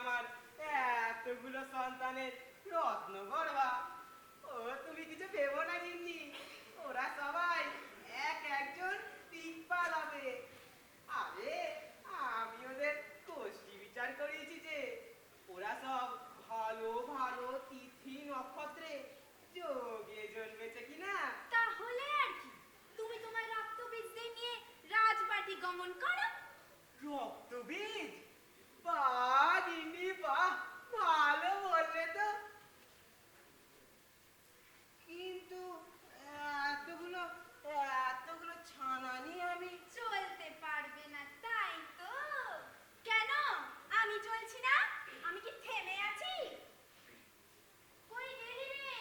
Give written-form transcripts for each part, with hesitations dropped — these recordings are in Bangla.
আমার এতগুলো সন্তানের রত্ন গর্ভা। ও তুমি কিছু ভেবো না গিন্নি, ওরা সবাই এক একজন দিক পালাবে। আরে আমি ওদের কোষ্ঠী বিচার করিয়েছি যে ওরা সব ভালো ভালো তিথি নক্ষত্রে যোগে জন্মেছে কিনা। তাহলে আর কি, তুমি তোমার রক্তবীজদের নিয়ে রাজবাটি গমন করো। রক্তবীজ? বাহ গিন্নি বাহ, ভালো বললে তো। কিন্তু এতগুলো এতগুলো ছানা নিয়ে আমি চলতে পারবে না তাই তো? কেন আমি চলছি না? আমি কি থেমে আছি? কই গেলি রে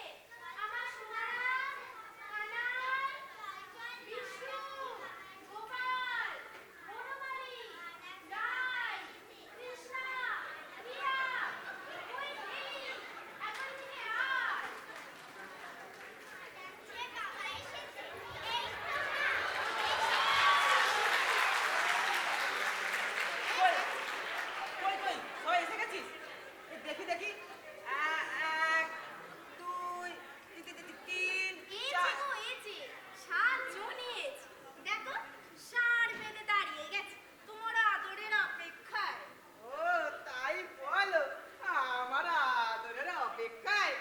আমার সোনারাম, কানাই, বিষ্ণু, গোপাল, বনমালী, রাই, কৃষ্ণা, রিয়া, কই গেলি? এখন থেকে আয়। যে বাবা এসেছে, এই তো না। কই কই কই কই এসে গেছিস? দেখি দেখি, এক দুই তিন এই চার। যে গো, এই যে 7 জন এসেছে। দেখো ষাঁড় বেঁধে দাঁড়িয়ে গেছে তোমার আদরের অপেক্ষায়। ও তাই বলো, আমার আদরের অপেক্ষায়।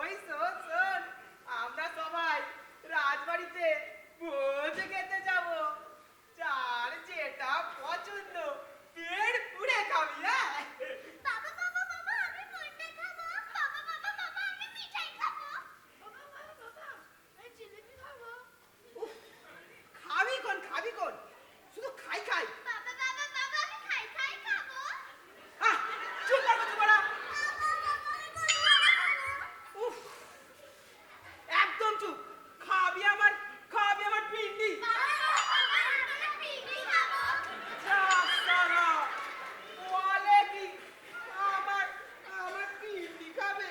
ওই শোন শোন, আমরা সবাই রাজবাড়িতে ভোজ খেতে যাব। যার যেটা পছন্দ পেট পুড়ে খাবি। হ্যাঁ বাবা বাবা বাবা আমি কোনটা খাবো? বাবা বাবা বাবা আমি মিঠাই খাবো। বাবা বাবা বাবা আমি জিলিপি খাবো। উফ, খাবি কোন, শুধু খাই খাই। বাবা বাবা বাবা আমি খাই খাই খাবো। আহ, চুপ করো তো বড়া। বাবা বাবা আমি কোনটা খাবো? উফ, একদম চুপ। খাবি আমার পিন্ডি। বাবা বাবা বাবা আমি পিঠে খাবো। সারা বলে কি আমার আমার পিন্ডি খাবে?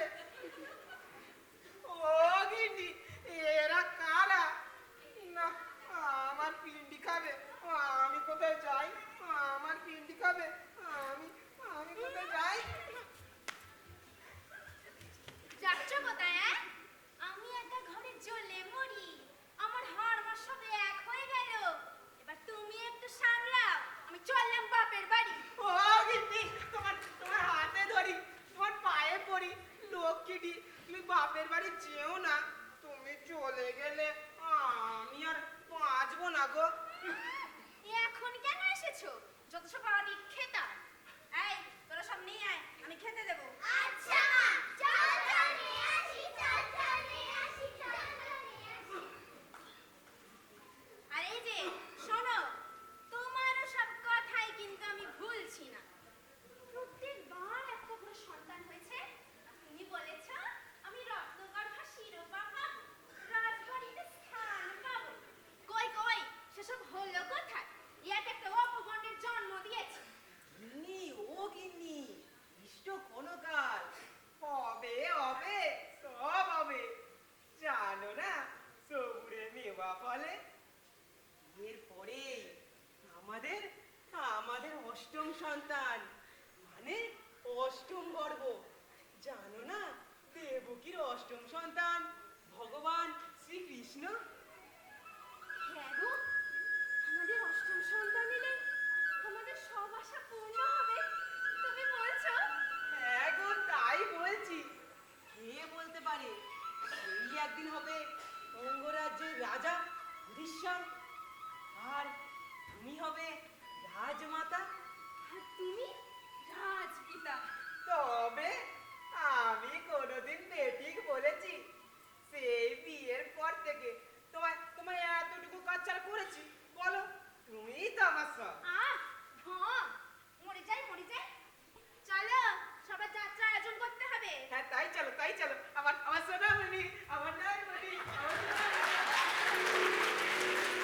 ও গিন্নি, এরা কারা? না, আমার পিন্ডি খাবে। আমি কোথায় যাই? আমার পিন্ডি খাবে। আমি আমি কোথায় যাই? যাচ্ছ কোথায়? আমি একা ঘরে জ্বলে মরি, আমার হাড় মাস সব এক হয়ে গেল। এবার তুমি একটু সামলাও, আমি চললাম বাপের বাড়ি। ও গিন্নি, তোমার হাতে ধরি, তোমার পায়ে পড়ি। লক্ষ্মীটি, তুমি বাপের বাড়ি যেও না। তুমি চলে গেলে আমি আর বাঁচবো না গো। এখন কেন এসেছো? যত সব আদি খেতা। এই তোরা সব নিয়ে আয়, আমি খেতে দেবো। আচ্ছা মা, চল চল নিয়ে আসি, চল চল নিয়ে আসি, চল চল নিয়ে আসি। আর এই যে শোনো, তোমারও সব কথাই কিন্তু আমি ভুলছি না। প্রত্যেকবার একটা করে সন্তান হয়েছে, আর তুমি বলেছ আমি রত্নগর্ভা শিরোপা পাবো, রাজবাড়িতে স্থান পাবো। কই কই সেসব হলো কোথায়? ইয়াতে একটা অপগণ্ডের জন্ম দিয়েছে। গিন্নি, ও গিন্নি, ইষ্ট ক্ষণকাল হবে হবে, সব হবে। জানো না সবুরে মেওয়া ফলে। এরপরে আমাদের আমাদের অষ্টম সন্তান, মানে অষ্টম গর্ভ। জানো না দেবকীর অষ্টম সন্তান ভগবান শ্রীকৃষ্ণ। হ্যাঁ গো, আমাদের অষ্টম সন্তান এলে আমাদের সব আশা পূর্ণ হবে, তুমি বলছো? হ্যাঁ গো, তাই বলছি। কে বলতে পারে সেই একদিন হবে অঙ্গরাজ্যের রাজা যুধিষ্ঠির, আর তুমি হবে রাজমাতা। আর তুমি রাজপিতা। তবে আমি কোনোদিন